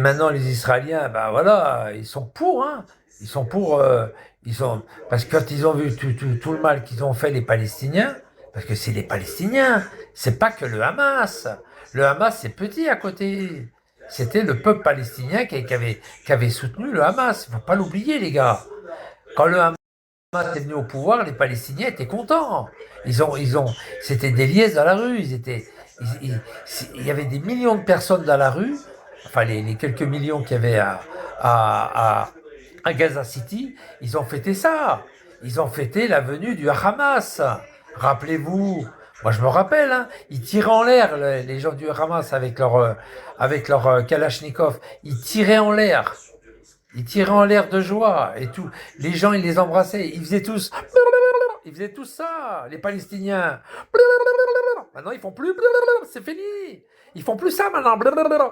Maintenant, les Israéliens, ben voilà, ils sont pour, hein. Ils sont pour, parce que quand ils ont vu tout le mal qu'ils ont fait les Palestiniens, parce que c'est les Palestiniens, c'est pas que le Hamas. Le Hamas, c'est petit à côté. C'était le peuple palestinien qui avait soutenu le Hamas. Il faut pas l'oublier, les gars. Quand le Hamas est venu au pouvoir, les Palestiniens étaient contents. C'était des liesses dans la rue. Il y avait des millions de personnes dans la rue, enfin les quelques millions qu'il y avait à, à Gaza City, ils ont fêté ça. Ils ont fêté la venue du Hamas. Rappelez-vous, moi je me rappelle, hein, ils tiraient en l'air les gens du Hamas avec leur Kalachnikov. Ils tiraient en l'air. Ils tiraient en l'air de joie et tout. Les gens, ils les embrassaient. Ils faisaient tous ça, les Palestiniens. Maintenant, ils font plus. C'est fini. Ils font plus ça maintenant.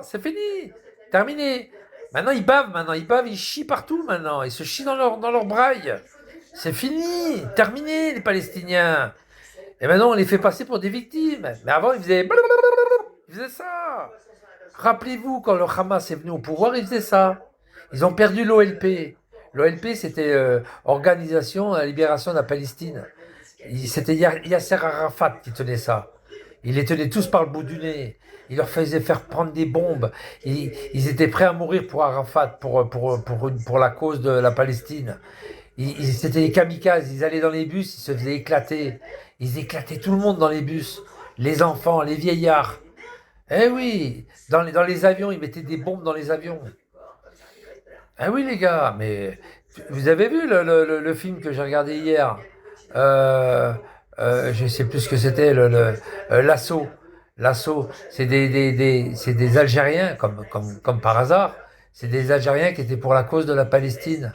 C'est fini. Terminé. Maintenant, ils bavent, ils chient partout maintenant. Ils se chient dans leur braille. C'est fini. Terminé, les Palestiniens. Et maintenant, on les fait passer pour des victimes. Mais avant, ils faisaient ça. Rappelez-vous, quand le Hamas est venu au pouvoir, ils faisaient ça. Ils ont perdu l'OLP. L'OLP, c'était Organisation à la libération de la Palestine. C'était Yasser Arafat qui tenait ça. Il les tenait tous par le bout du nez. Il leur faisait faire prendre des bombes. Ils étaient prêts à mourir pour Arafat, pour la cause de la Palestine. C'était des kamikazes. Ils allaient dans les bus, ils se faisaient éclater. Ils éclataient tout le monde dans les bus. Les enfants, les vieillards. Eh oui, dans les avions, ils mettaient des bombes dans les avions. Ah oui, les gars, mais vous avez vu le film que j'ai regardé hier? euh, je sais plus ce que c'était, l'assaut. L'assaut, c'est c'est des Algériens, comme par hasard. C'est des Algériens qui étaient pour la cause de la Palestine.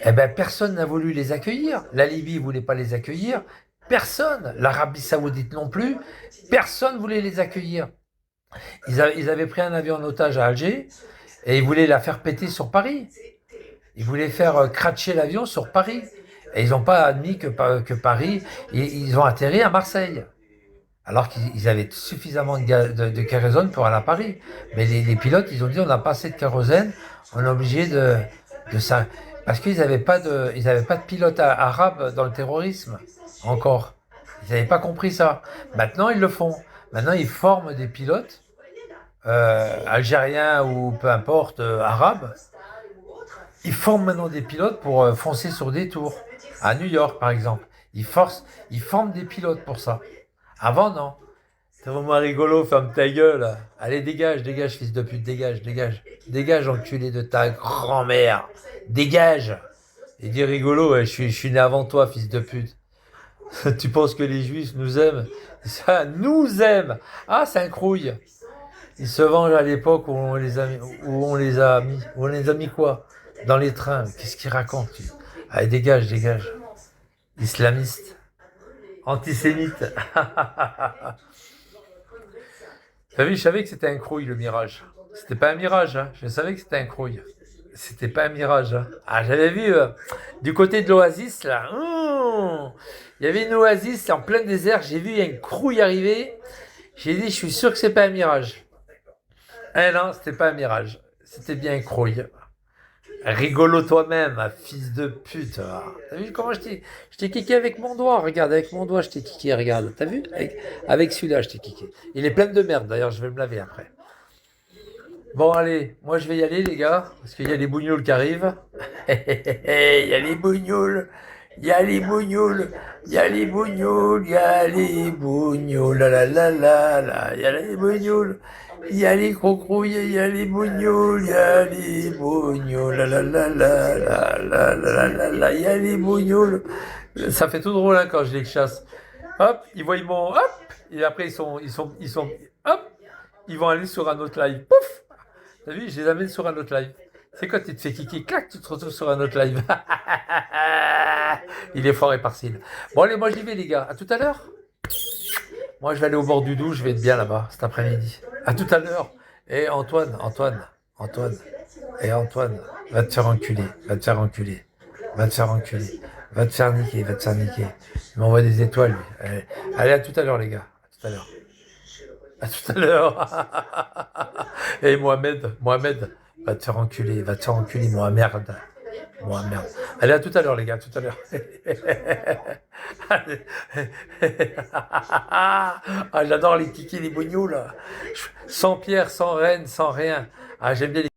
Eh ben, personne n'a voulu les accueillir. La Libye voulait pas les accueillir. Personne. L'Arabie Saoudite non plus. Personne voulait les accueillir. Ils avaient pris un avion en otage à Alger et ils voulaient la faire péter sur Paris. Ils voulaient faire cratcher l'avion sur Paris. Et ils n'ont pas admis que Paris, ils ont atterri à Marseille. Alors qu'ils avaient suffisamment de kérosène pour aller à Paris. Mais les pilotes, ils ont dit on n'a pas assez de kérosène, on est obligé de ça. Parce ils n'avaient pas de pilote arabe dans le terrorisme, encore. Ils n'avaient pas compris ça. Maintenant, ils le font. Maintenant, ils forment des pilotes, algériens ou peu importe, arabes. Ils forment maintenant des pilotes pour foncer sur des tours. À New York, par exemple. Ils forment des pilotes pour ça. Avant, non. C'est vraiment rigolo, ferme ta gueule. Allez, dégage, dégage, fils de pute, dégage, dégage. Dégage, enculé de ta grand-mère. Dégage. Et dis rigolo, ouais, je suis né avant toi, fils de pute. Tu penses que les juifs nous aiment? Ça nous aime. Ah, c'est un crouille. Ils se vengent à l'époque où on les a mis. Où on les a mis quoi? Dans les trains. Qu'est-ce qu'ils racontent? Allez, dégage, dégage. Islamiste. Antisémite. T'as vu, je savais que c'était un crouille, le mirage. C'était pas un mirage, hein. Je savais que c'était un crouille. C'était pas un mirage, hein. Ah, j'avais vu du côté de l'oasis, là. Il y avait une oasis en plein désert. J'ai vu une crouille arriver. J'ai dit, je suis sûr que c'est pas un mirage. Eh non, c'était pas un mirage. C'était bien un crouille. Rigolo toi-même, fils de pute. Ah. T'as vu comment je t'ai kické avec mon doigt? Regarde, avec mon doigt, je t'ai kické, regarde. T'as vu? Avec celui-là, je t'ai kické. Il est plein de merde, d'ailleurs, je vais me laver après. Bon, allez, moi je vais y aller, les gars, parce qu'il y a les bougnoules qui arrivent. Il y a les bougnoules, il y a les bougnoules, il y a les bougnoules, il y a les bougnoules, il y a les bougnoules. Il y a les crocrouilles, il y a les bougnoules, il y a les bougnoules, il y a les bougnoules. Ça fait tout drôle hein, quand je les chasse. Hop, ils voient mon, hop, et après hop, ils vont aller sur un autre live. Pouf! T'as vu, je les amène sur un autre live. C'est quand tu te fais kicker, clac, tu te retrouves sur un autre live. Il est fort et parcile. Bon, allez, moi j'y vais, les gars. À tout à l'heure. Moi, je vais aller au bord du Doubs, je vais être bien là-bas cet après-midi. À tout à l'heure. Et Antoine. Et Antoine, va te faire enculer, va te faire enculer, va te faire enculer, va te faire niquer, va te faire niquer. Il m'envoie des étoiles, lui. Allez, à tout à l'heure, les gars. À tout à l'heure. À tout à l'heure. Et Mohamed, va te faire enculer, Mohamed. Mohamed. Allez, à tout à l'heure, les gars, à tout à l'heure. Allez. Ah, j'adore les kikis, les bougnous, là. Sans pierre, sans reine, sans rien. Ah, j'aime bien les